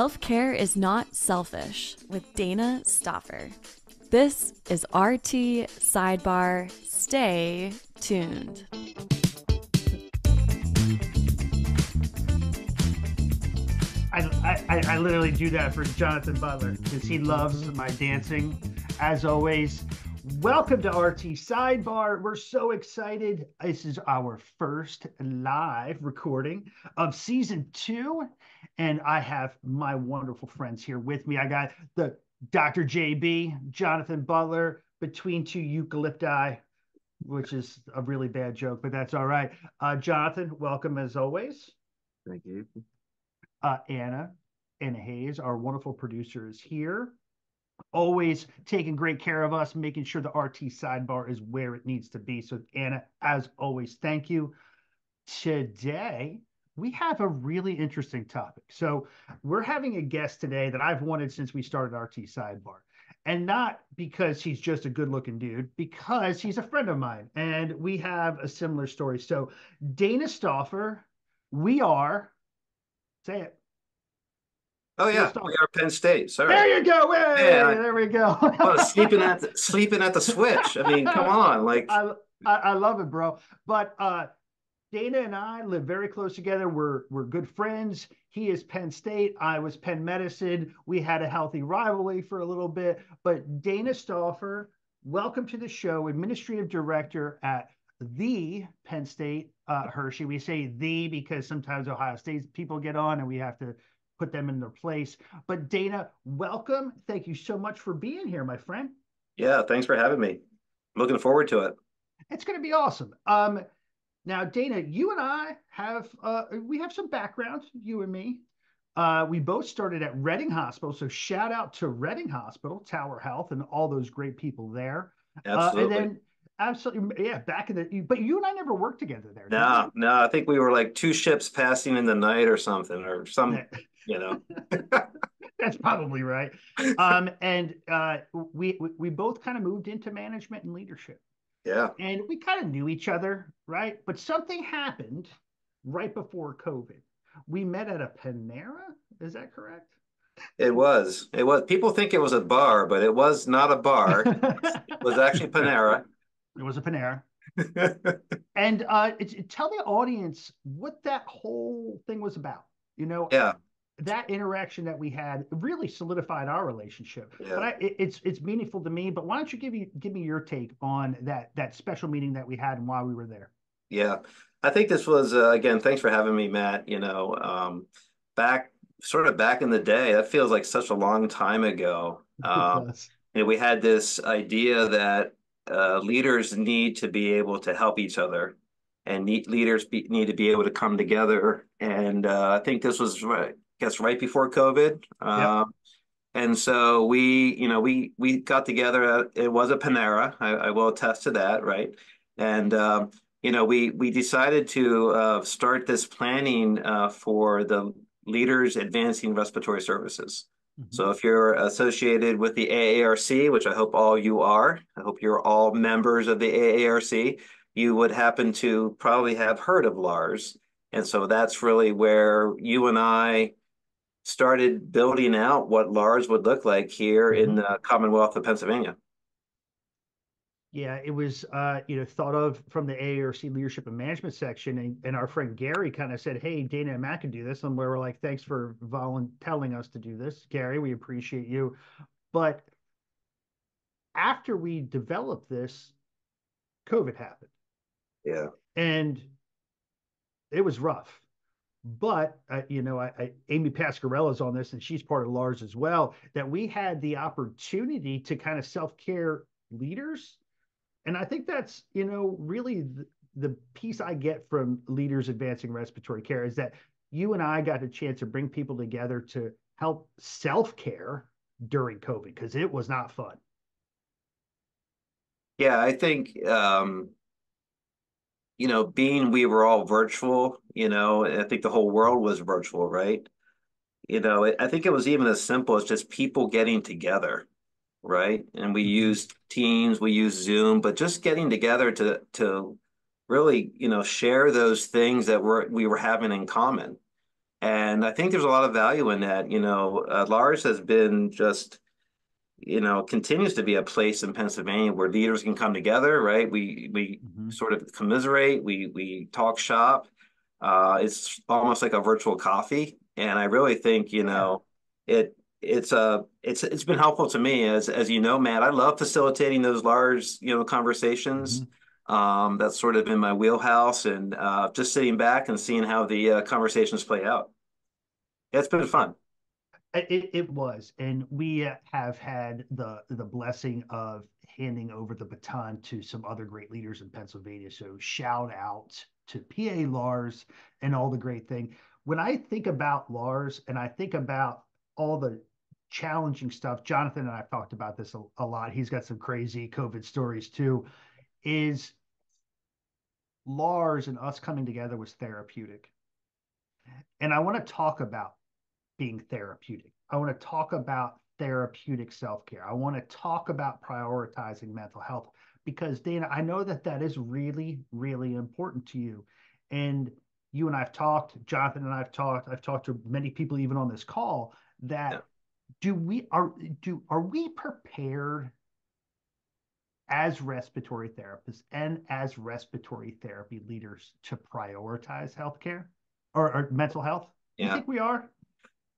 Self-care is not selfish with Dana Stauffer. This is RT Sidebar. Stay tuned. I literally do that for Jonathan Butler because he loves my dancing. As always, welcome to RT Sidebar. We're so excited. This is our first live recording of season 2, and I have my wonderful friends here with me. I got the Dr. JB, Jonathan Butler, between two eucalypti, which is a really bad joke, but that's all right. Jonathan, welcome as always. Thank you. Anna Hayes, our wonderful producer, is here, always taking great care of us, making sure the RT sidebar is where it needs to be. So, Anna, as always, thank you. Today, we have a really interesting topic. So, we're having a guest today that I've wanted since we started RT sidebar. And not because he's just a good looking dude, because he's a friend of mine and we have a similar story. So, Dana Stauffer, we are, say it. Oh yeah, we are Penn State. Sorry. There you go. Hey, Yeah, there we go. sleeping at the switch. I mean, come on, like I love it, bro. But Dana and I live very close together. We're good friends. He is Penn State. I was Penn Medicine. We had a healthy rivalry for a little bit. But Dana Stauffer, welcome to the show, Administrative Director at the Penn State Hershey. We say the because sometimes Ohio State people get on and we have to put them in their place. But Dana, welcome. Thank you so much for being here, my friend. yeah, thanks for having me. Looking forward to it. It's going to be awesome. Now, Dana, you and I have we have some background, you and me. We both started at Reading Hospital, so shout out to Reading Hospital, Tower Health, and all those great people there. And Absolutely. then, absolutely, yeah, back in the. But you and I never worked together there, did we? No, no, I think we were like two ships passing in the night or something, or some, Yeah. you know. That's probably right. And we both kind of moved into management and leadership. Yeah, And we kind of knew each other, right? But something happened right before COVID. We met at a Panera. Is that correct? it was. It was. People think it was a bar, but it was not a bar. It was actually Panera. It was a Panera. And tell the audience what that whole thing was about. You know, Yeah, that interaction that we had really solidified our relationship. But yeah. it's meaningful to me. But why don't you give me your take on that special meeting that we had and why we were there? Yeah, I think this was again. Thanks for having me, Matt. Back sort of back in the day, that feels like such a long time ago. It does. We had this idea that leaders need to be able to help each other, and need to be able to come together. And I think this was right, I guess right before COVID. Yep. And so we got together. It was a Panera. I will attest to that, right? And we decided to start this planning for the leaders advancing respiratory services. Mhm. So if you're associated with the AARC, which I hope all you are, I hope you're all members of the AARC, you would happen to probably have heard of Lars. And so that's really where you and I started building out what Lars would look like here in Mhm. the Commonwealth of Pennsylvania. Yeah, it was thought of from the AARC leadership and management section, and our friend Gary kind of said, "Hey, Dana and Matt can do this," and we were like, "Thanks for telling us to do this, Gary. We appreciate you." But after we developed this, COVID happened, Yeah. and it was rough. But Amy Pascarella's on this, and she's part of Lars as well. That we had the opportunity to kind of self-care leaders. And I think that's, really the piece I get from leaders advancing respiratory care is that you and I got a chance to bring people together to help self-care during COVID because it was not fun. Yeah, I think being we were all virtual, I think the whole world was virtual, right? I think it was even as simple as just people getting together, right? And we Mhm. used Teams, we used Zoom, but just getting together to really, share those things that we were having in common. And I think there's a lot of value in that. Lars has been just, continues to be a place in Pennsylvania where leaders can come together, right? We Mm-hmm. sort of commiserate, we talk shop. It's almost like a virtual coffee, and I really think, Yeah. it's been helpful to me as you know, Matt. I love facilitating those large, Mm-hmm. conversations. That's sort of in my wheelhouse, and just sitting back and seeing how the conversations play out. Yeah, it's been fun. It was, and we have had the blessing of handing over the baton to some other great leaders in Pennsylvania. So shout out to PA Lars and all the great thing. When I think about Lars and I think about all the challenging stuff, Jonathan and I've talked about this a lot. He's got some crazy COVID stories too. Is Lars and us coming together was therapeutic. And I want to talk about being therapeutic. I want to talk about therapeutic self care. I want to talk about prioritizing mental health because, Dana, I know that that is really, really important to you. And you and I've talked, Jonathan and I've talked to many people even on this call Yeah. that are we prepared as respiratory therapists and as respiratory therapy leaders to prioritize healthcare or mental health? You Yeah. think we are?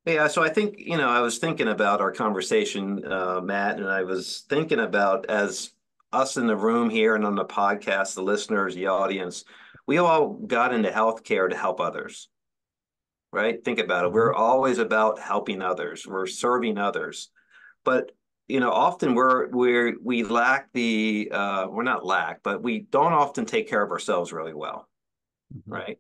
Yeah, so I think, I was thinking about our conversation, Matt, and I was thinking about as us in the room here and on the podcast, the listeners, the audience, we all got into healthcare to help others, right? Think about it. Mm-hmm. We're always about helping others. We're serving others. But, often we lack we're not lack, but we don't often take care of ourselves really well, Mm-hmm. right?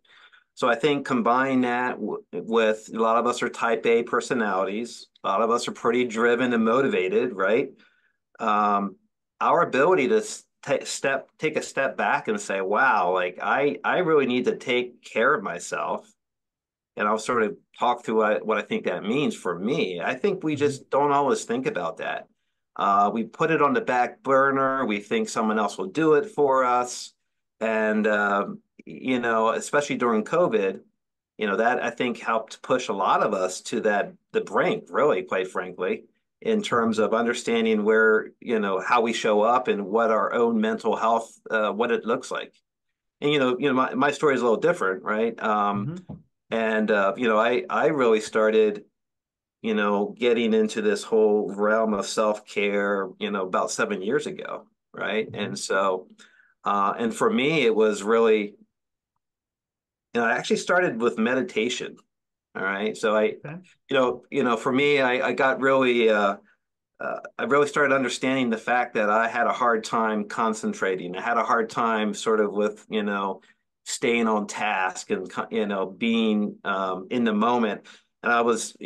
So I think combine that with a lot of us are type A personalities. A lot of us are pretty driven and motivated, right? Um, our ability to take a step back and say, wow, like I really need to take care of myself. And I'll sort of talk through what I think that means for me. I think we Mm-hmm. just don't always think about that. We put it on the back burner. We think someone else will do it for us. And, especially during COVID, that I think helped push a lot of us to the brink, really, quite frankly, in terms Mm-hmm. of understanding where, how we show up and what our own mental health, what it looks like. And, my story is a little different, right? Mm-hmm. And I really started, getting into this whole realm of self-care, about 7 years ago, right? Mm-hmm. And so, and for me, it was really, I actually started with meditation. All right. So Okay. for me, I got really, I really started understanding the fact that I had a hard time concentrating. I had a hard time sort of with, staying on task and, being in the moment. And I was,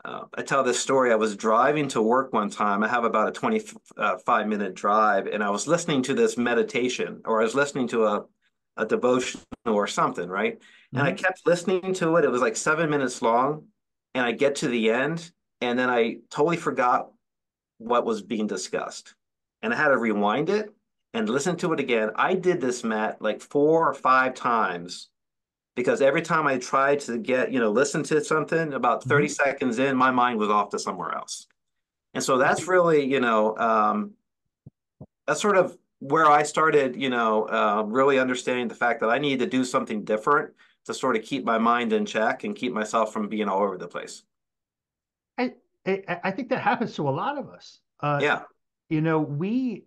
I tell this story. I was driving to work one time. I have about a 25-minute drive, and I was listening to this meditation, or I was listening to a devotional or something, right? And I Mm-hmm. kept listening to it. It was like 7 minutes long, and I get to the end, and then I totally forgot what was being discussed, and I had to rewind it and listen to it again. I did this, Matt, like 4 or 5 times because every time I tried to listen to something, about 30 Mm-hmm. seconds in, my mind was off to somewhere else. And so that's really, that's sort of where I started, really understanding the fact that I needed to do something different to sort of keep my mind in check and keep myself from being all over the place. I, I think that happens to a lot of us. Yeah. You know, we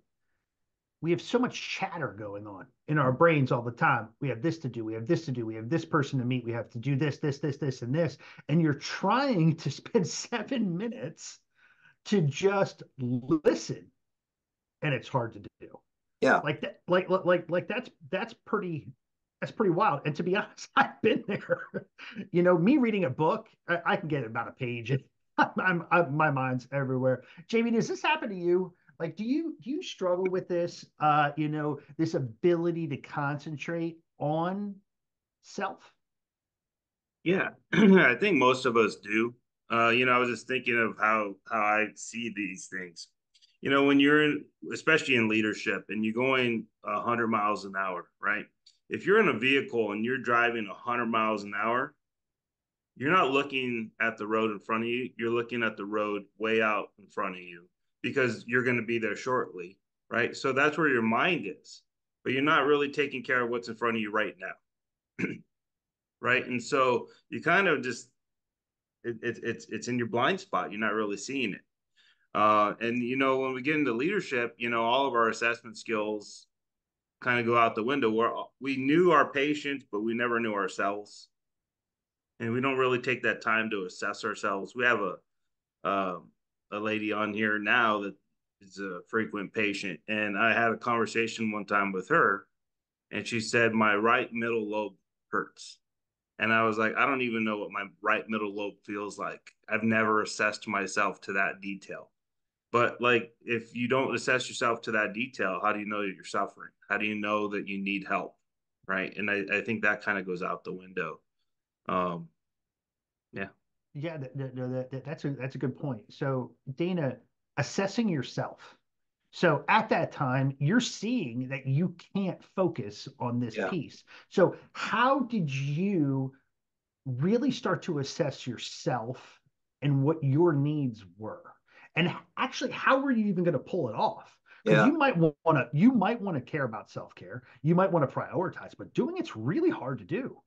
have so much chatter going on in our brains all the time. We have this to do, we have this to do, we have this person to meet, we have to do this, and this. And you're trying to spend 7 minutes to just listen, and it's hard to do. Yeah. Like that, like that's pretty wild. And to be honest, I've been there. You know, me reading a book, I can get about a page, and my mind's everywhere. Jamie, does this happen to you? Like, do you struggle with this? You know, this ability to concentrate on self. Yeah, I think most of us do. I was just thinking of how I see these things. When you're especially in leadership, and you're going 100 miles an hour, right? If you're in a vehicle and you're driving 100 miles an hour, you're not looking at the road in front of you. You're looking at the road way out in front of you because you're going to be there shortly, right? So that's where your mind is, but you're not really taking care of what's in front of you right now, right? And so you kind of just it's in your blind spot. You're not really seeing it. And when we get into leadership, all of our assessment skills kind of go out the window. Where we knew our patients, but we never knew ourselves, and we don't really take that time to assess ourselves. We have a lady on here now that is a frequent patient, and I had a conversation one time with her, and she said my right middle lobe hurts. And I was like, I don't even know what my right middle lobe feels like. I've never assessed myself to that detail. But like, if you don't assess yourself to that detail, how do you know that you're suffering? How do you know that you need help? Right. And I think that kind of goes out the window. Um, yeah. Yeah, that's a good point. So, Dana, assessing yourself. So at that time, you're seeing that you can't focus on this Yeah. piece. So how did you really start to assess yourself and what your needs were? And actually, how were you even going to pull it off? Because Yeah. you might want to care about self-care, you might want to prioritize, but doing it's really hard to do.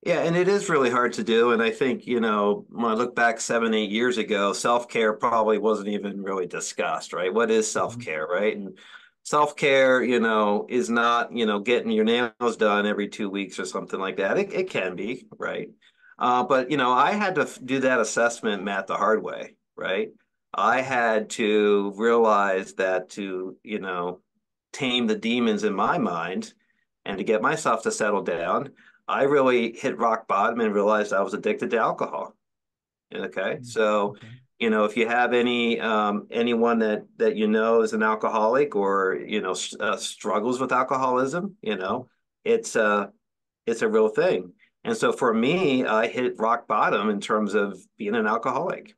Yeah, and it is really hard to do. And I think, when I look back 7, 8 years ago, self-care probably wasn't even really discussed, right? What is Mhm. self-care, right? And self-care, is not, getting your nails done every 2 weeks or something like that. It can be, right? But, I had to do that assessment, Matt, the hard way, right? I had to realize that to, tame the demons in my mind and to get myself to settle down, I really hit rock bottom and realized I was addicted to alcohol. Okay, so Okay. if you have anyone that is an alcoholic or struggles with alcoholism, it's it's a real thing. And so for me, I hit rock bottom in terms of being an alcoholic.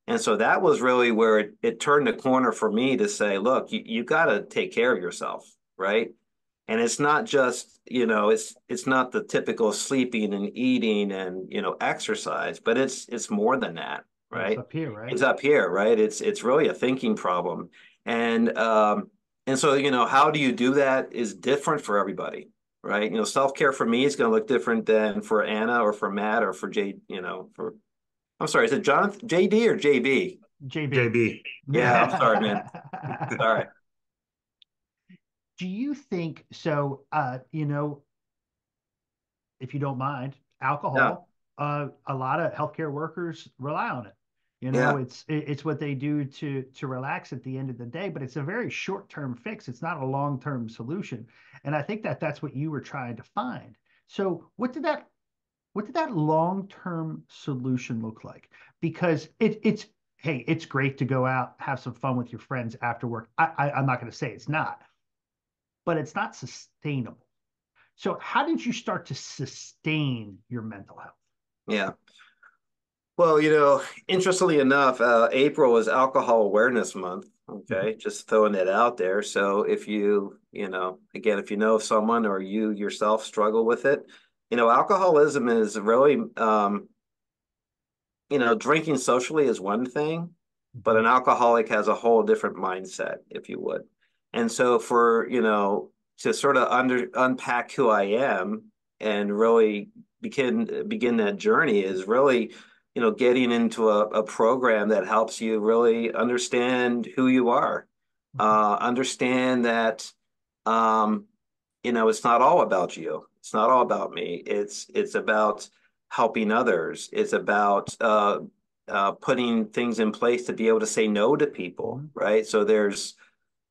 And so that was really where it turned the corner for me to say, look, you got to take care of yourself, right? And it's not just, it's not the typical sleeping and eating and, exercise, but it's more than that, It's right? up here, right? It's up here, right? It's really a thinking problem. And so, how do you do that is different for everybody, right? Self-care for me is going to look different than for Anna or for Matt or for I'm sorry, is it Jonathan, JD or JB? JB. JB. Yeah, I'm sorry, man. Sorry. Do you think so? If you don't mind, Yeah, alcohol. A lot of healthcare workers rely on it. yeah, It's what they do to relax at the end of the day, but it's a very short-term fix. It's not a long-term solution. And I think that's what you were trying to find. So what did that long-term solution look like? Because it's hey, it's great to go out, have some fun with your friends after work. I'm not going to say it's not, but it's not sustainable. So how did you start to sustain your mental health? yeah. Well, interestingly enough, April is Alcohol Awareness Month. Mhm. Okay, just throwing it out there. So if again, if you know someone or you yourself struggle with it, alcoholism is really, drinking socially is one thing, but Mhm. an alcoholic has a whole different mindset, if you would. And so for, to sort of unpack who I am and really begin that journey is really, getting into a program that helps you really understand who you are. Mhm. Understand that it's not all about you. It's not all about me. It's about helping others. It's about putting things in place to be able to say no to people, Mhm. right? So there's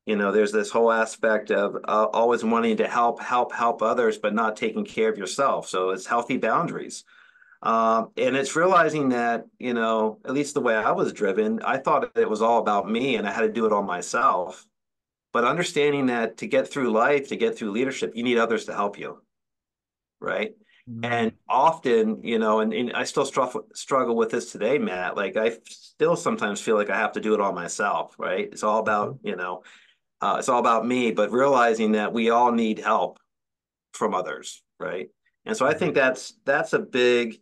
this whole aspect of always wanting to help others, but not taking care of yourself. So it's healthy boundaries. And it's realizing that, at least the way I was driven, I thought it was all about me and I had to do it all myself. But understanding that to get through life, to get through leadership, you need others to help you, right? And Mm. often, and I still struggle with this today, Matt. Like I still sometimes feel like I have to do it all myself, right? It's all Okay. about, it's all about me, but realizing that we all need help from others, right? And so I think Mhm. that's a big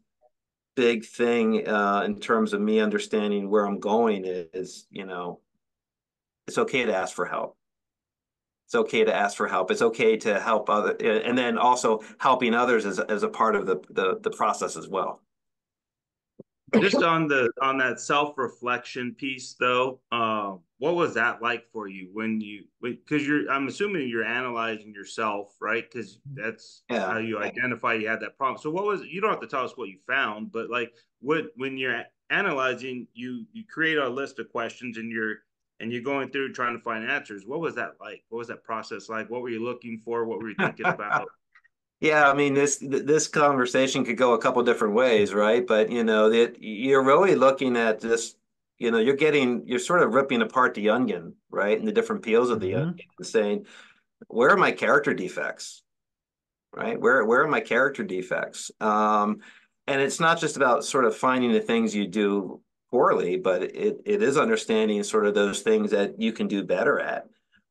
big thing in terms of me understanding where I'm going is, it's okay to ask for help. It's okay to ask for help. It's okay to help other, and then also helping others as a part of the process as well. Just on that self-reflection piece though, what was that like for you because I'm assuming you're analyzing yourself, right? Because that's Yeah. how you identify you had that problem. So you don't have to tell us what you found, but like when you're analyzing, you create a list of questions and you're going through trying to find answers. What was that like? What was that process like? What were you looking for? What were you thinking about? Yeah, I mean this conversation could go a couple different ways, right? But that you're really looking at this, you're sort of ripping apart the onion, right? And the different peels of the onion and saying, where are my character defects? Right? Where are my character defects? And it's not just about sort of finding the things you do poorly, but it is understanding sort of those things that you can do better at.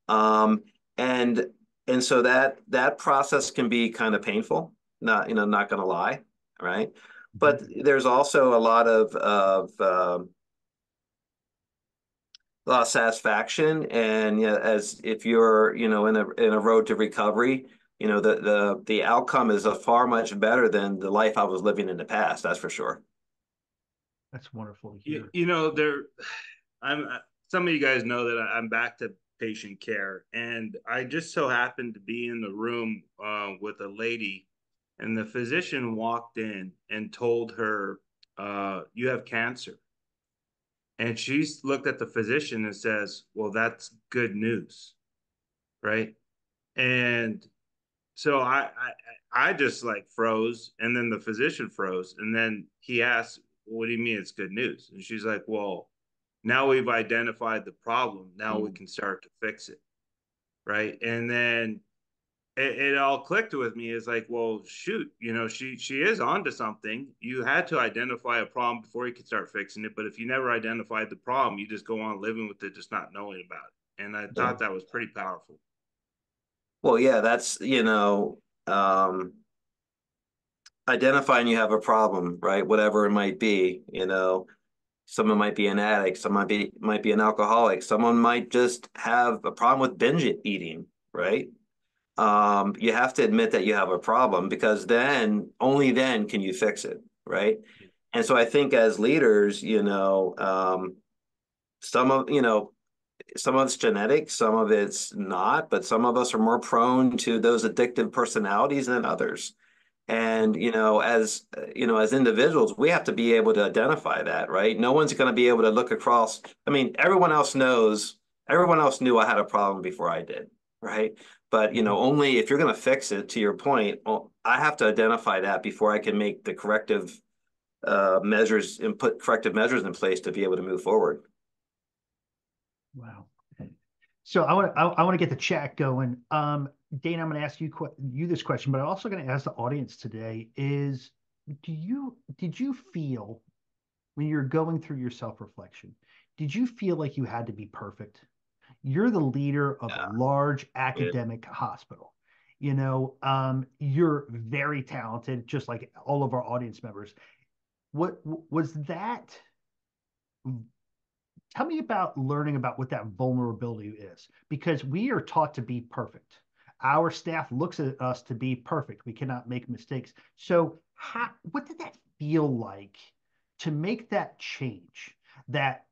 Um, and and so that process can be kind of painful, not gonna lie, right? But there's also a lot of satisfaction, and as if you're in a road to recovery, the outcome is a far much better than the life I was living in the past, that's for sure. That's wonderful to hear. I'm some of you guys know that I'm back to patient care, and I just so happened to be in the room with a lady, and the physician walked in and told her, "You have cancer." And she looked at the physician and says, "Well, that's good news, right?" And so I just like froze, and then the physician froze, and then he asked, "What do you mean it's good news?" And she's like, "Well, now we've identified the problem. Now we can start to fix it, right?" And then it all clicked with me. It's like, well, shoot, she is onto something. You had to identify a problem before you could start fixing it. But if you never identified the problem, you just go on living with it, just not knowing about it. And I thought that was pretty powerful. Well, yeah, that's identifying you have a problem, right? Whatever it might be. Someone might be an addict, someone might be an alcoholic, someone might just have a problem with binge eating, right? You have to admit that you have a problem, because only then can you fix it, right? And so I think as leaders, some of some of it's genetic, some of it's not, but some of us are more prone to those addictive personalities than others. And as individuals, we have to be able to identify that, right? No one's going to be able to look across. I mean, everyone else knew I had a problem before I did, right? But only if you're going to fix it, to your point, I have to identify that before I can make the corrective measures and put corrective measures in place to be able to move forward. Wow. So I want to get the chat going. Dana, I'm going to ask you this question, but I'm also going to ask the audience today is, did you feel when you're going through your self-reflection, did you feel like you had to be perfect? You're the leader of a large academic hospital. You're very talented, just like all of our audience members. What was that? Tell me about learning about what that vulnerability is, because we are taught to be perfect. Our staff looks at us to be perfect. We cannot make mistakes. So what did that feel like to make that change? That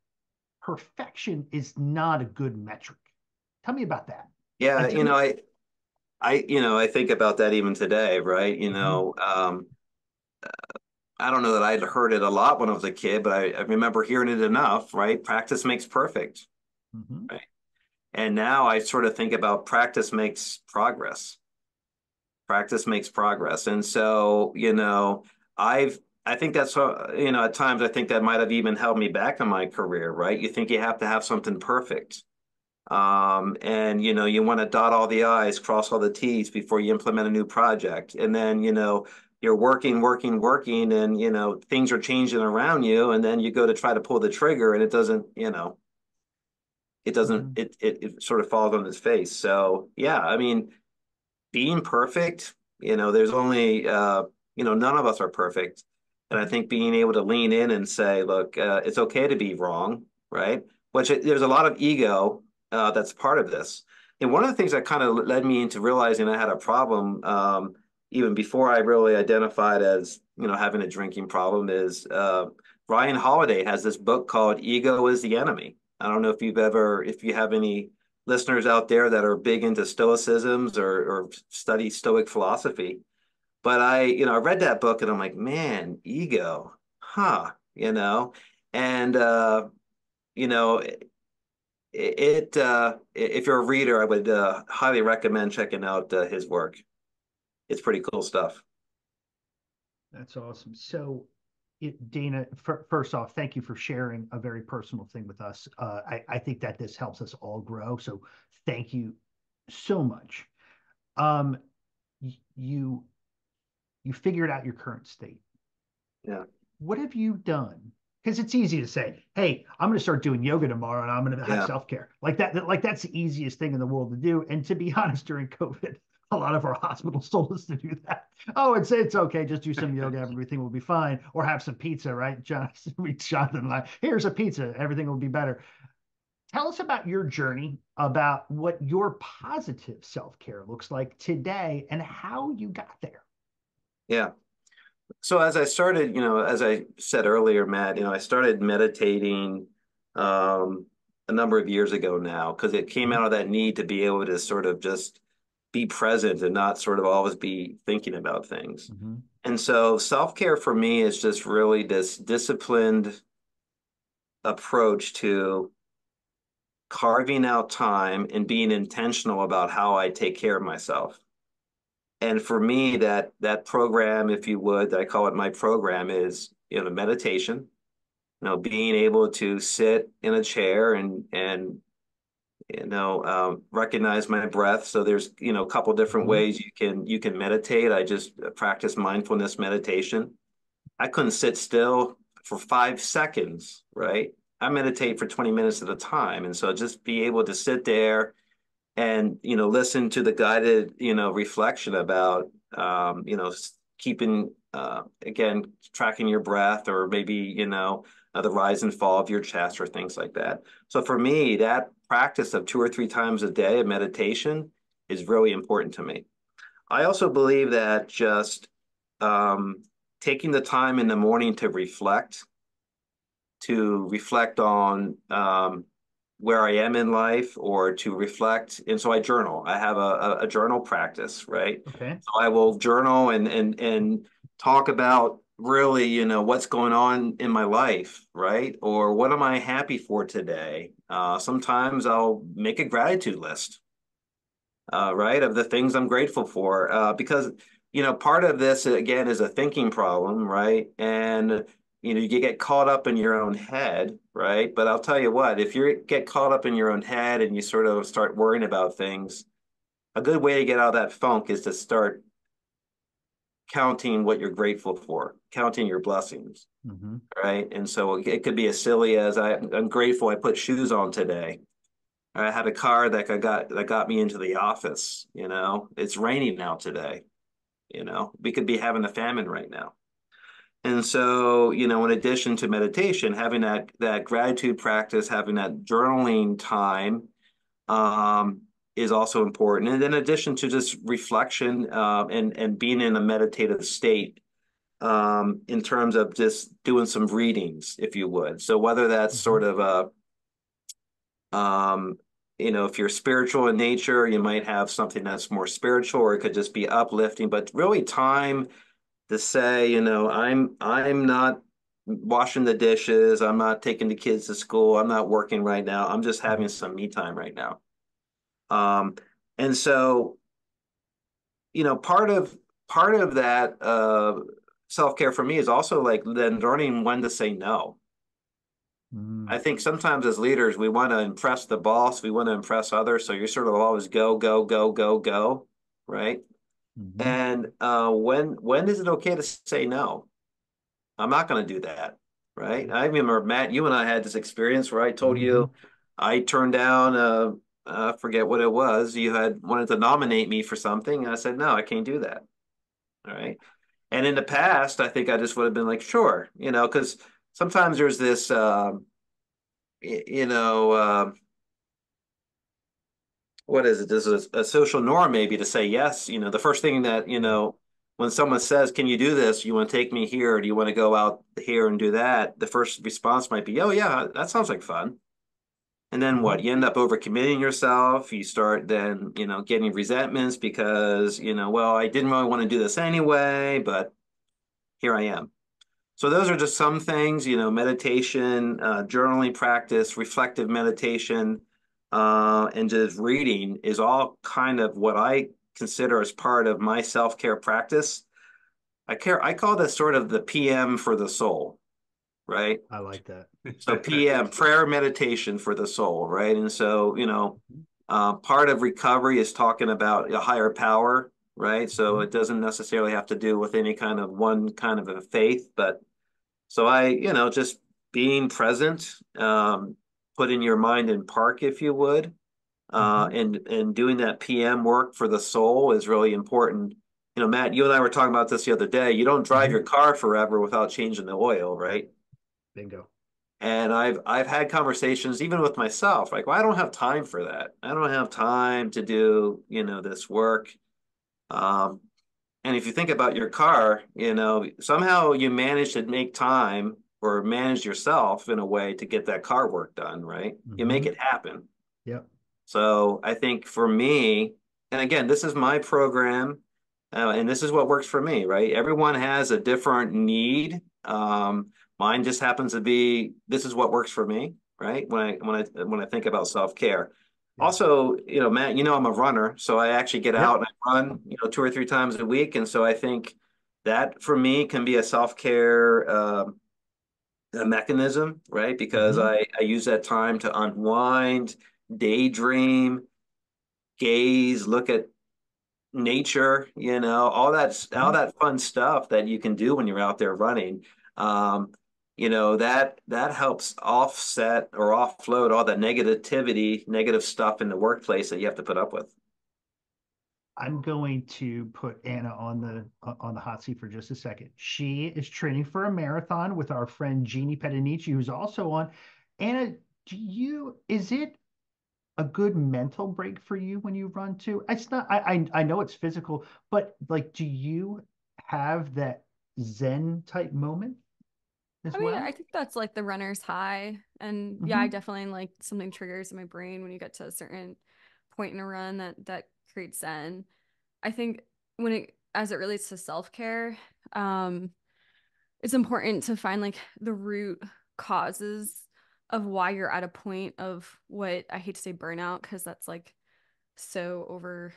perfection is not a good metric. Tell me about that. Yeah, I think about that even today, right? I don't know that I'd heard it a lot when I was a kid, but I remember hearing it enough, right? Practice makes perfect, right? And now I sort of think about practice makes progress. Practice makes progress. And so, I think that's, at times I think that might have even held me back in my career, right? You think you have to have something perfect. And you want to dot all the I's, cross all the T's before you implement a new project. And then, you're working, and things are changing around you, and then you go to try to pull the trigger, and it doesn't, it sort of falls on its face. So yeah, I mean, being perfect, there's only none of us are perfect. And I think being able to lean in and say, look, it's okay to be wrong, right? There's a lot of ego that's part of this. And one of the things that kind of led me into realizing I had a problem, even before I really identified as, having a drinking problem, is Ryan Holiday has this book called Ego is the Enemy. I don't know if you have any listeners out there that are big into stoicisms or study Stoic philosophy. But I read that book and I'm like, man, ego, huh? And you know, if you're a reader, I would highly recommend checking out his work. It's pretty cool stuff. That's awesome. So, Dana, first off, thank you for sharing a very personal thing with us. I think that this helps us all grow. So, thank you so much. Um, you you figured out your current state. Yeah. What have you done? Because it's easy to say, "Hey, I'm going to start doing yoga tomorrow, and I'm going to have Yeah. self-care." Like that. Like that's the easiest thing in the world to do. And to be honest, during COVID, a lot of our hospitals told us to do that. Oh, it's okay. Just do some yoga. Everything will be fine. Or have some pizza, right? Jonathan and I, here's a pizza. Everything will be better. Tell us about your journey, about what your positive self-care looks like today and how you got there. Yeah. So as I started, as I said earlier, Matt, I started meditating a number of years ago now because it came out of that need to be able to sort of just be present and not sort of always be thinking about things. Mm-hmm. And so self-care for me is just really this disciplined approach to carving out time and being intentional about how I take care of myself. And for me, that program, if you would, I call it my program, is meditation. Being able to sit in a chair and recognize my breath. So there's a couple different Mm-hmm. ways you can meditate. I just practice mindfulness meditation. I couldn't sit still for 5 seconds, right? I meditate for 20 minutes at a time, and so just be able to sit there and listen to the guided reflection about keeping again tracking your breath, or maybe the rise and fall of your chest or things like that. So for me, that practice of 2 or 3 times a day of meditation is really important to me. I also believe that just taking the time in the morning to reflect on where I am in life, or to reflect. And so I journal. I have a journal practice, right? Okay. So I will journal and talk about really, what's going on in my life, right? Or what am I happy for today? Sometimes I'll make a gratitude list, right, of the things I'm grateful for, because part of this again is a thinking problem, right? And you get caught up in your own head, right? But I'll tell you what, if you get caught up in your own head and you sort of start worrying about things, a good way to get out of that funk is to start counting what you're grateful for, counting your blessings, Mm-hmm. right? And so it could be as silly as I'm grateful I put shoes on today. I had a car that got me into the office. It's raining out today. We could be having a famine right now. And so, in addition to meditation, having that gratitude practice, having that journaling time, is also important. And in addition to just reflection, and being in a meditative state, in terms of just doing some readings, if you would. So whether that's Mm-hmm. sort of if you're spiritual in nature, you might have something that's more spiritual, or it could just be uplifting, but really time to say, I'm not washing the dishes, I'm not taking the kids to school, I'm not working right now, I'm just having some me time right now. And so, part of that self-care for me is also like then learning when to say no. Mm-hmm. I think sometimes as leaders, we want to impress the boss, we want to impress others. So you're sort of always go, go, go, go, go, right? Mm-hmm. And when is it okay to say no? I'm not going to do that, right? I remember, Matt, you and I had this experience where I told Mm-hmm. you I turned down forget what it was. You had wanted to nominate me for something, and I said no, I can't do that. All right. And in the past, I think I just would have been like, sure, because sometimes there's this, you know, what is it? There's a social norm maybe to say yes. The first thing that, when someone says, can you do this? You want to take me here? Or do you want to go out here and do that? The first response might be, oh, yeah, that sounds like fun. And then what? You end up overcommitting yourself. You start then, getting resentments because, well, I didn't really want to do this anyway, but here I am. So those are just some things, meditation, journaling practice, reflective meditation, and just reading is all kind of what I consider as part of my self-care practice. I call this sort of the PM for the soul, right? I like that. So PM, prayer meditation for the soul, right? And so, part of recovery is talking about a higher power, right? So it doesn't necessarily have to do with any kind of one kind of a faith, but so just being present, putting your mind in park, if you would, and doing that PM work for the soul is really important. Matt, you and I were talking about this the other day. You don't drive your car forever without changing the oil, right? Bingo. And I've had conversations even with myself, like, well, I don't have time for that. I don't have time to do, this work. Um, and if you think about your car, somehow you manage to make time or manage yourself in a way to get that car work done, right? You make it happen. Yep. So I think for me, and again, this is my program, and this is what works for me, right? Everyone has a different need. Mine just happens to be this is what works for me, right? When I think about self-care. Yeah. Also, Matt, I'm a runner, so I actually get out and I run, 2 or 3 times a week, and so I think that for me can be a self-care a mechanism, right? Because I use that time to unwind, daydream, gaze, look at nature, all that fun stuff that you can do when you're out there running. That helps offset or offload all that negativity, negative stuff in the workplace that you have to put up with. I'm going to put Anna on the hot seat for just a second. She is training for a marathon with our friend Jeannie Pedanici, who's also on. Anna, is it a good mental break for you when you run too? It's not, I know it's physical, but like, do you have that Zen type moment as I mean, well? I think that's like the runner's high. And yeah, I definitely like something triggers in my brain when you get to a certain point in a run that creates zen. I think as it relates to self-care, um, it's important to find like the root causes of why you're at a point of what I hate to say burnout, because that's like so over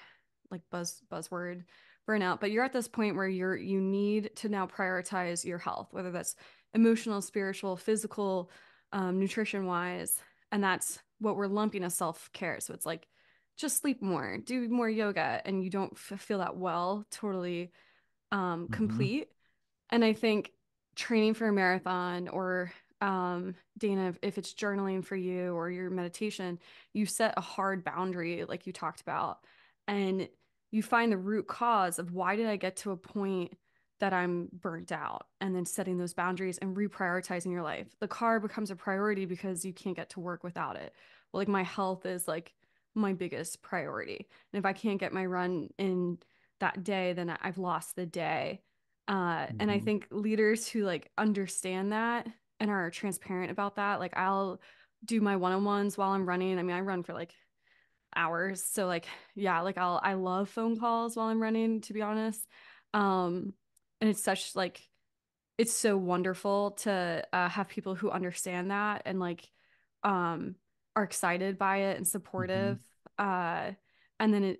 like buzzword burnout, but you're at this point where you need to now prioritize your health, whether that's emotional, spiritual, physical, nutrition wise, and that's what we're lumping as self-care. So it's like just sleep more, do more yoga, and you don't feel that well totally complete. And I think training for a marathon or Dana, if it's journaling for you or your meditation, you set a hard boundary like you talked about, and you find the root cause of why did I get to a point that I'm burnt out, and then setting those boundaries and reprioritizing your life. The car becomes a priority because you can't get to work without it. Well, like my health is like my biggest priority. And if I can't get my run in that day, then I've lost the day. And I think leaders who like understand that and are transparent about that, like I'll do my one-on-ones while I'm running. I mean, I run for like hours. So like, yeah, like I love phone calls while I'm running, to be honest. And it's such like, it's so wonderful to have people who understand that and like, are excited by it and supportive. And then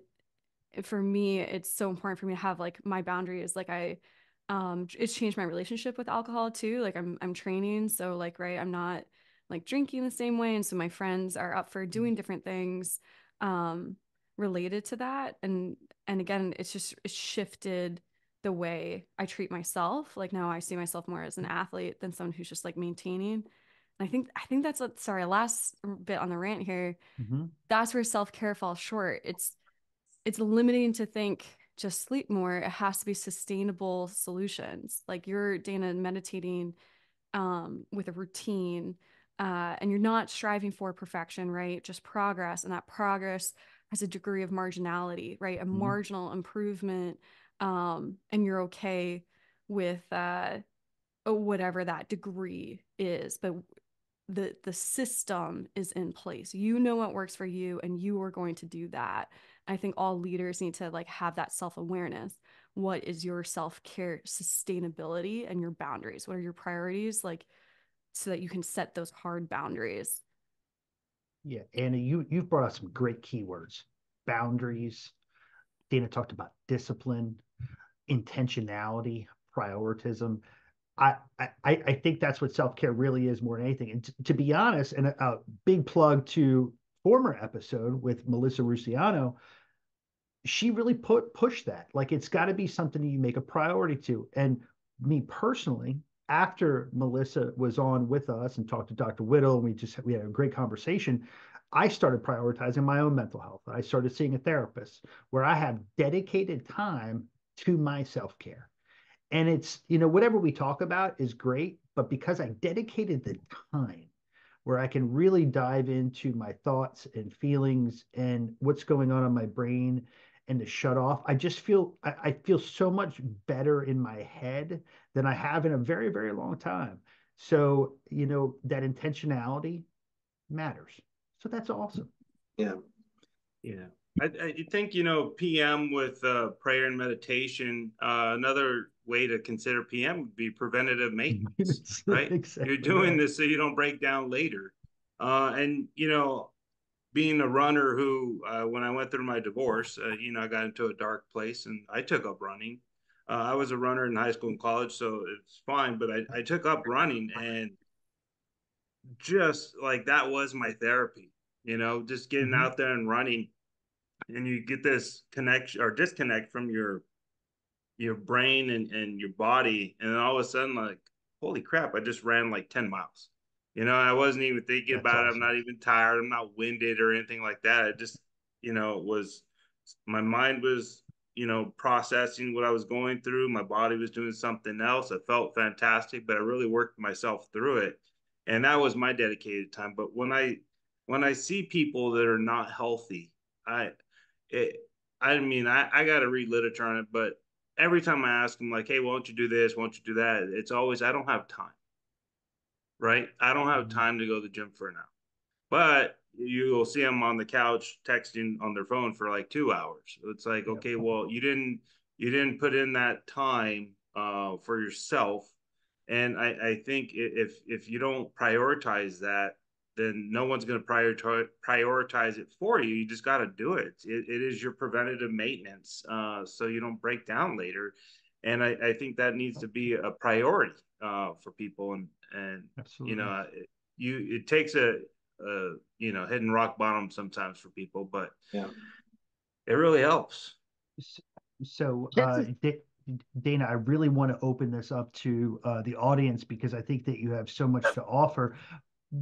for me, it's so important for me to have like my boundaries. Like it's changed my relationship with alcohol too. Like I'm training, so like right, I'm not like drinking the same way, and so my friends are up for doing different things um related to that. And again, it's shifted the way I treat myself. Like now I see myself more as an athlete than someone who's just like maintaining. And I think that's what, sorry, last bit on the rant here. That's where self-care falls short. It's limiting to think just sleep more. It has to be sustainable solutions. Like you're, Dana, meditating with a routine, and you're not striving for perfection, right? Just progress. And that progress has a degree of marginality, right? A marginal improvement. And you're okay with whatever that degree is. But the system is in place. You know what works for you, and you are going to do that. I think all leaders need to like have that self-awareness. What is your self-care sustainability and your boundaries? What are your priorities? Like, so that you can set those hard boundaries. Yeah, Anna, you've brought out some great keywords. Boundaries. Dana talked about discipline, intentionality, prioritism. I think that's what self-care really is more than anything. And to be honest, and a big plug to former episode with Melissa Rusiano, she really pushed that. Like it's got to be something you make a priority to. And me personally, after Melissa was on with us and talked to Dr. Whittle, and we had a great conversation, I started prioritizing my own mental health. I started seeing a therapist where I have dedicated time to my self-care. And it's, whatever we talk about is great, but because I dedicated the time where I can really dive into my thoughts and feelings and what's going on in my brain and to shut off, I just feel I feel so much better in my head than I have in a very, very long time. So, that intentionality matters. So that's awesome. Yeah. Yeah. I think, PM with prayer and meditation, another way to consider PM would be preventative maintenance, right? Exactly, You're doing right. this so you don't break down later. And, being a runner who, when I went through my divorce, I got into a dark place and I took up running. I was a runner in high school and college, so it's fine, but I took up running, and just like that was my therapy, just getting Mm-hmm. out there and running, and you get this connection or disconnect from your brain and your body, and then all of a sudden, like, holy crap, I just ran like 10 miles. I wasn't even thinking That's about it. I'm awesome. not even tired. I'm not winded or anything like that. It just, was my mind was, processing what I was going through. My body was doing something else. I felt fantastic, but I really worked myself through it. And that was my dedicated time. But when I see people that are not healthy, I it I mean, I got to read literature on it, but every time I ask them, like, hey, why don't you do this? Why don't you do that? It's always, I don't have time, right? I don't have Mhm. time to go to the gym for an hour. But you'll see them on the couch texting on their phone for like 2 hours. It's like, Yep. okay, well, you didn't put in that time for yourself. And I think if you don't prioritize that, then no one's going to prioritize it for you. You just got to do it. It is your preventative maintenance, so you don't break down later. And I think that needs to be a priority for people. And Absolutely. it takes a hitting rock bottom sometimes for people, but Yeah. it really helps. So, This is Dana, I really want to open this up to the audience because I think that you have so much to offer.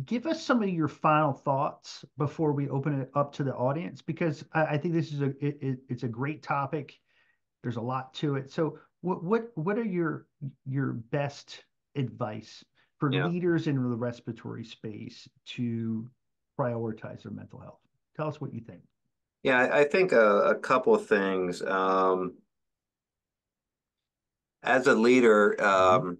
Give us some of your final thoughts before we open it up to the audience, because I think this is it's a great topic. There's a lot to it. So, what are your best advice for Yeah. leaders in the respiratory space to prioritize their mental health? Tell us what you think. Yeah, I think a couple of things. As a leader, Mhm.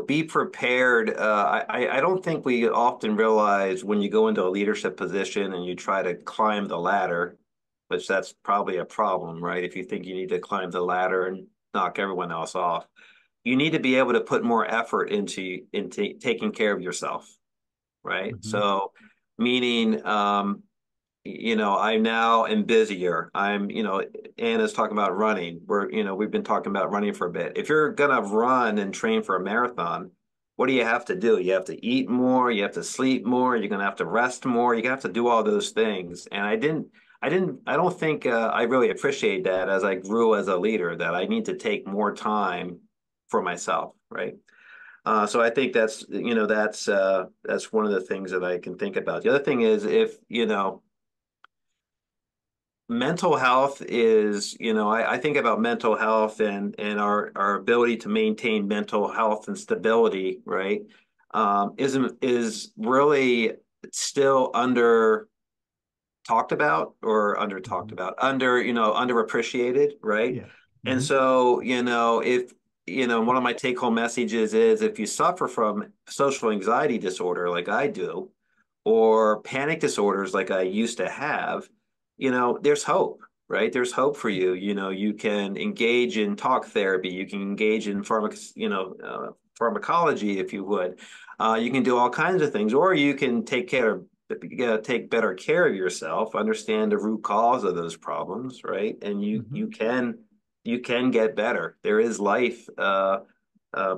be prepared. I don't think we often realize when you go into a leadership position and you try to climb the ladder, which that's probably a problem, right? If you think you need to climb the ladder and knock everyone else off, you need to be able to put more effort into taking care of yourself, right? Mhm. So, meaning, I now am busier. Anna's talking about running. We've been talking about running for a bit. If you're gonna run and train for a marathon, what do you have to do? You have to eat more, you have to sleep more, you're gonna have to rest more, you're gonna have to do all those things. And I don't think I really appreciate that as I grew as a leader, that I need to take more time for myself, right? So I think that's one of the things that I can think about. The other thing is if mental health is, I think about mental health and our ability to maintain mental health and stability, right? Is really still under talked about or under talked Mhm. about, underappreciated, right? Yeah. And Hmm. so, if one of my take home messages is if you suffer from social anxiety disorder like I do, or panic disorders like I used to have, there's hope, right? There's hope for you. You can engage in talk therapy, you can engage in pharmacology if you would. You can do all kinds of things, or you can take better care of yourself, understand the root cause of those problems, right? And you Hmm. you can get better. There is life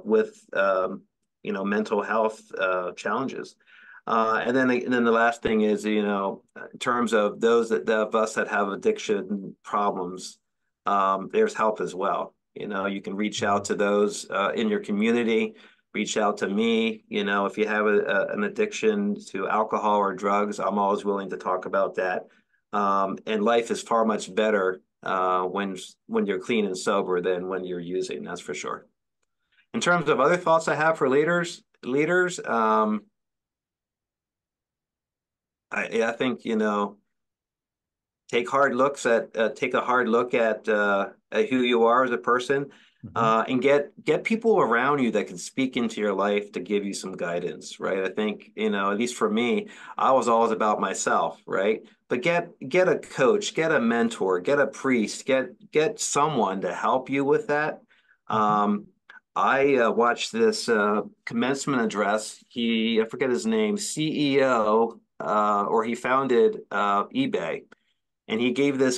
with mental health challenges. And then the last thing is, in terms of of us that have addiction problems, there's help as well. You can reach out to those in your community, reach out to me. If you have an addiction to alcohol or drugs, I'm always willing to talk about that. And life is far much better when you're clean and sober than when you're using, that's for sure. In terms of other thoughts I have for leaders, I think, take a hard look at who you are as a person, Hmm. and get people around you that can speak into your life to give you some guidance, right? I think, at least for me, I was always about myself, right? But get a coach, get a mentor, get a priest, get someone to help you with that. Hmm. Um, I watched this commencement address. I forget his name, CEO, or he founded eBay, and he gave this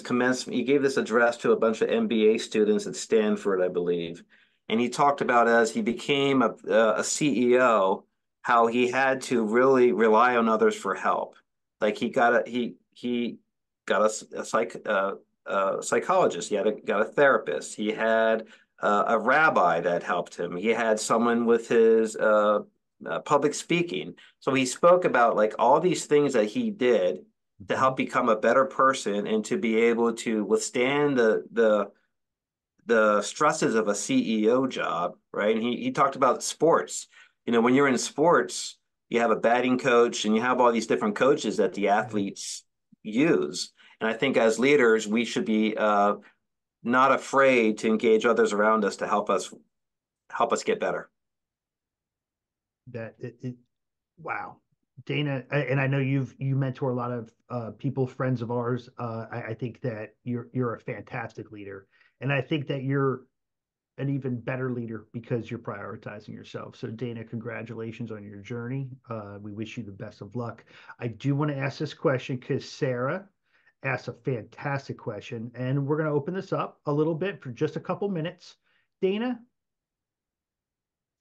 address to a bunch of MBA students at Stanford, I believe. And he talked about as he became a CEO, how he had to really rely on others for help. Like he got a psychologist, got a therapist, he had a rabbi that helped him, he had someone with his public speaking. So he spoke about like all these things that he did to Hmm. help become a better person and to be able to withstand the stresses of a CEO job, right? And he talked about sports. When you're in sports, you have a batting coach and you have all these different coaches that the Yeah. athletes use. And I think as leaders, we should be not afraid to engage others around us to help us get better. Wow. Dana, and I know you mentor a lot of people, friends of ours. I think that you're a fantastic leader, and I think that you're an even better leader because you're prioritizing yourself. So, Dana, congratulations on your journey. We wish you the best of luck. I do want to ask this question because Sarah asked a fantastic question, and we're going to open this up a little bit for just a couple minutes. Dana,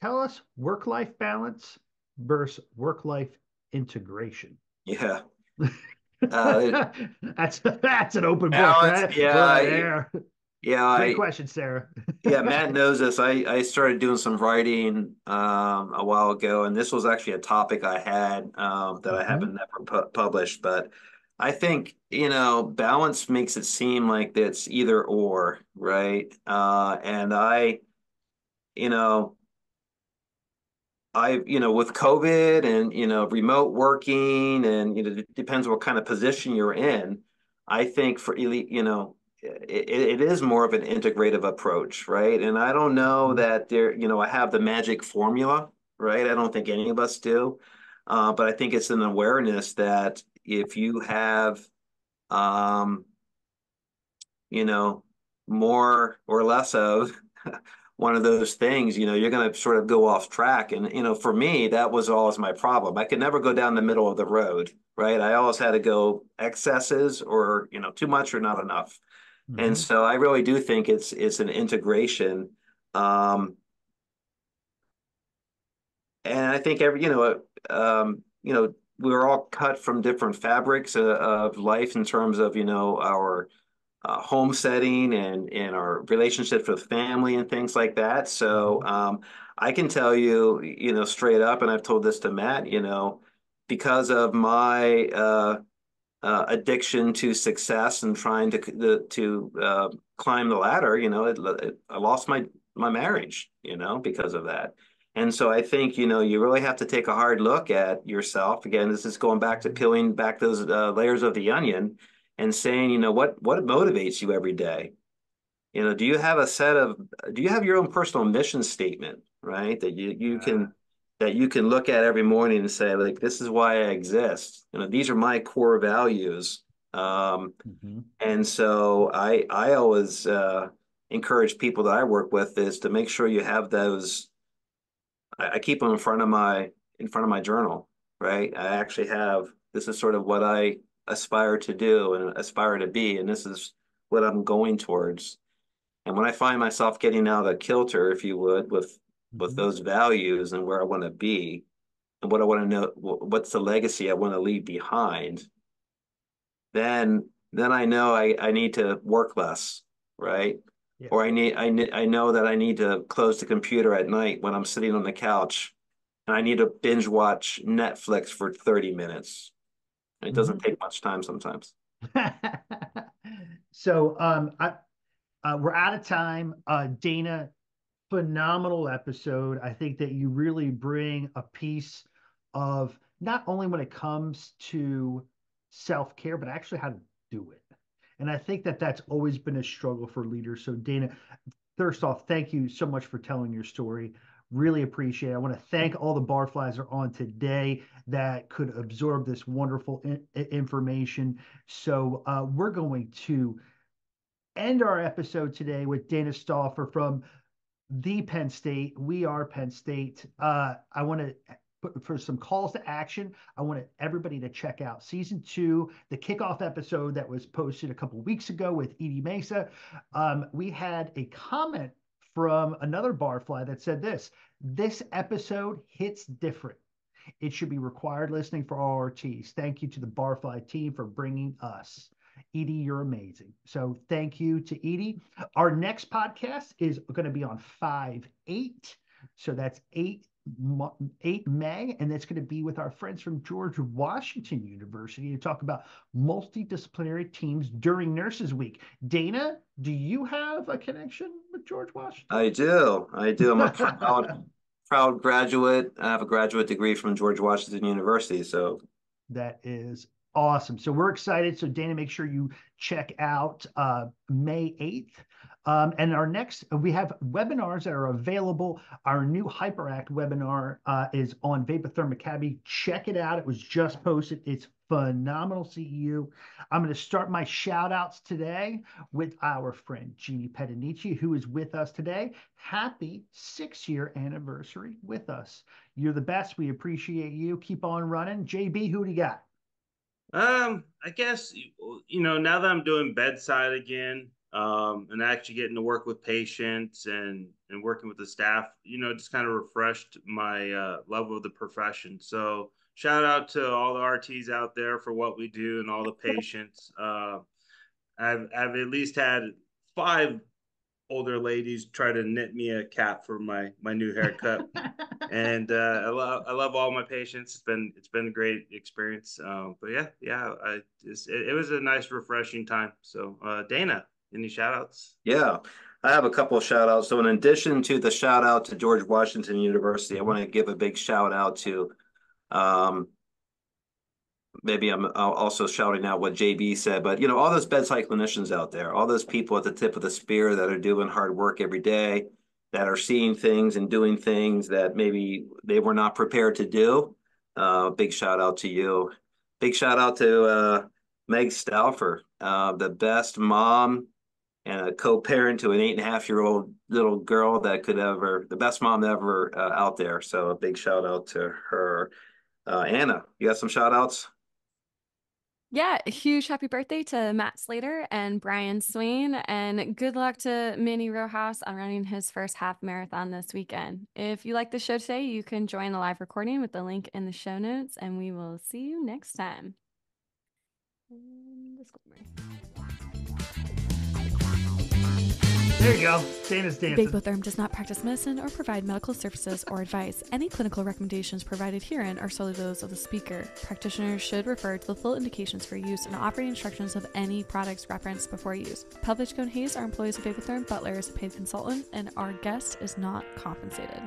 tell us work-life balance versus work-life integration. Yeah. Uh, That's an open book, Balance. right? Yeah. Well, there. Yeah. Great question, Sarah. Yeah, Matt knows this. I started doing some writing a while ago, and this was actually a topic I had that I Mhm. haven't never published. But I think, balance makes it seem like it's either or, right? And you know, with COVID and, remote working and, it depends what kind of position you're in. I think for elite, it is more of an integrative approach, right? And I don't know Mhm. that I have the magic formula, right? I don't think any of us do. But I think it's an awareness that if you have, um, you know, more or less of one of those things, you're going to sort of go off track. And, for me, that was always my problem. I could never go down the middle of the road, right? I always had to go excesses or, too much or not enough. And Mhm. so I really do think it's an integration. Um, and I think we were all cut from different fabrics of life in terms of, our home setting and our relationships with family and things like that. So Mhm. I can tell you, straight up, and I've told this to Matt, because of my addiction to success and trying to climb the ladder, I lost my marriage, because of that. And so I think, you really have to take a hard look at yourself. Again, this is going back to peeling back those layers of the onion and saying, what motivates you every day? Do you have do you have your own personal mission statement, right? That you can look at every morning and say, like, this is why I exist. These are my core values. And so I always encourage people that I work with is to make sure you have those. I keep them in front of my journal, right? I actually have, this is sort of what I aspire to do and aspire to be, and this is what I'm going towards. And when I find myself getting out of kilter, if you would, with those values and where I want to be and what I want to know, what's the legacy I want to leave behind, then I know I need to work less, right? Yeah. Or I know that I need to close the computer at night when I'm sitting on the couch and I need to binge watch Netflix for 30 minutes. It doesn't take much time sometimes. So we're out of time. Dana, phenomenal episode. I think that you really bring a piece of not only when it comes to self-care, but actually how to do it. And I think that that's always been a struggle for leaders. So Dana, first off, thank you so much for telling your story. Really appreciate it. I want to thank all the barflies that are on today that could absorb this wonderful information. So we're going to end our episode today with Dana Stauffer from the Penn State. We are Penn State. I want to put for some calls to action. I want everybody to check out season 2, the kickoff episode that was posted a couple weeks ago with Edie Mesa. We had a comment from another barfly that said this episode hits different. It should be required listening for all RTs. Thank you to the barfly team for bringing us. Edie, you're amazing. So thank you to Edie. Our next podcast is going to be on 5/8. So that's 8 May, and that's going to be with our friends from George Washington University to talk about multidisciplinary teams during Nurses Week. Dana, do you have a connection with George Washington? I do. I'm a proud graduate. I have a graduate degree from George Washington University. So that is awesome. So we're excited. So Dana, make sure you check out May 8th. And our next, we have webinars that are available. Our new Hyperact webinar is on Vapotherm Academy. Check it out. It was just posted. It's phenomenal, CEU. I'm going to start my shout outs today with our friend Jeannie Pedanici, who is with us today. Happy 6-year anniversary with us. You're the best. We appreciate you. Keep on running. JB, who do you got? I guess, now that I'm doing bedside again, and actually getting to work with patients and working with the staff, just kind of refreshed my level of the profession. So shout out to all the RTs out there for what we do and all the patients. I've at least had 5 older ladies try to knit me a cap for my new haircut. And I love all my patients. It's been a great experience. But it was a nice, refreshing time. So Dana, any shout outs? Yeah, I have a couple of shout outs. So in addition to the shout out to George Washington University, I want to give a big shout out to maybe I'm also shouting out what JB said, but all those bedside clinicians out there, all those people at the tip of the spear that are doing hard work every day, that are seeing things and doing things that maybe they were not prepared to do. Big shout out to you. Big shout out to Meg Stauffer, the best mom and a co-parent to an 8.5-year-old little girl the best mom ever out there. So a big shout out to her. Anna, you got some shout outs? Yeah, a huge happy birthday to Matt Slater and Brian Swain, and good luck to Manny Rojas on running his first half marathon this weekend. If you like the show today, you can join the live recording with the link in the show notes, and we will see you next time. Disclaimer. There you go. Dana's dancing. Vapotherm does not practice medicine or provide medical services or advice. Any clinical recommendations provided herein are solely those of the speaker. Practitioners should refer to the full indications for use and operating instructions of any products referenced before use. Pelvic and Hayes are employees of Vapotherm. Butler is a paid consultant, and our guest is not compensated.